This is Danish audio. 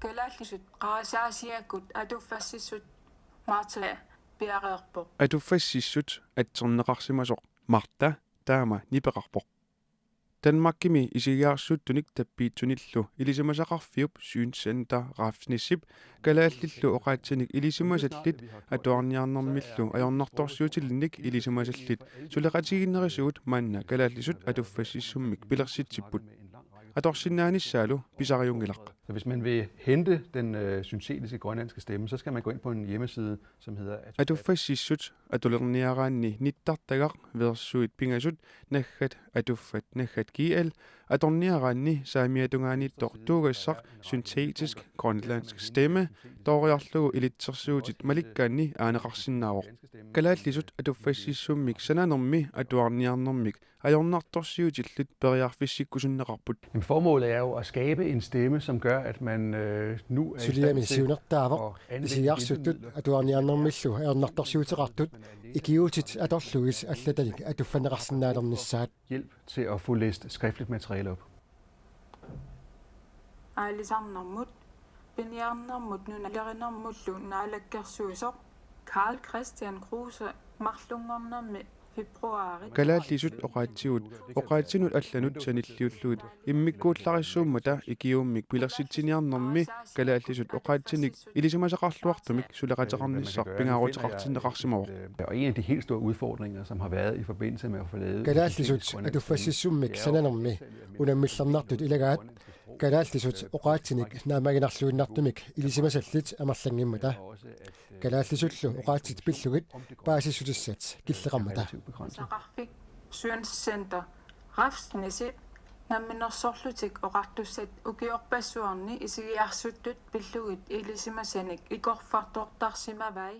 Kalaallisut qaasiaasiakut atuffassissut Marta piareerpoq. Atuffassissut atserneqarsimasoq Marta taama nipeqarpoq. Danmarkimi isigiarsuttunik tappiitsunillu ilisimasaqarfiup Synscenter Rafsnissip kalaallillu oqaatsinik ilisimasallit atuarniarnermillu ajornartorsiutillinnik ilisimasallit suleqatiginnerisuut maanna kalaallisut atuffassissummik pilersitsipput atorsinnaanissaalu pisariungilaq. Så hvis man vil hente den syntetiske grønlandske stemme, så skal man gå ind på en hjemmeside, som hedder Atuffassissut atulerniaraanni nittartagaq versuit pingasut naggat atuffat naggat GL atorniaraanni saamiatungaanittor tuugassaq syntetisk grønlandsk stemme toriarlugu ilitsersuutit malikkaanni aaneqarsinnaaroq kalaallisut atuffassissummik sananermi atuarniarnermik ajornartorsiutillut periarfissikkusunneqarput. Formålet er jo at skabe en stemme, som gør, at man nu er i stand til at isigiarsutut atuarniarnermillu ajornartorsiuteqartut ikiutit atorluis allatanik atuffaneqarsinnaalernissaat hjælp til at få læst skriftligt materiale op. Aalisarnermut piniarnermut nunalerinermullu naalakkersuisoq Karl Christian Kruse marlungernermi februari kalaallisut oqaatsinut allanut sanilliulluut immikkuullarissuummata ikiummik pilersitsiniarnermi kalaallisut oqaatsinik ilisimasaqarluartumik suleqateqarnissaq pingaaruteqartinneqarsimaroq. Og en af de helt store udfordringer, som har været i forbindelse med at få lavet kalaallisut atuffassissummik sananermi unammillarnartut ilagaat kalaallisut oqaatsinik naamaginarluinnartumik ilisimasallit amarlangimmata kalaallisullu oqaatsit pillugit paasissutissat killeqammata saqarfik Synscenter Rafsnissip namminersorlutik oqartussat ukiorpassuarni isigiarsuttut pillugit ilisimasanik ikorfartortarsimavai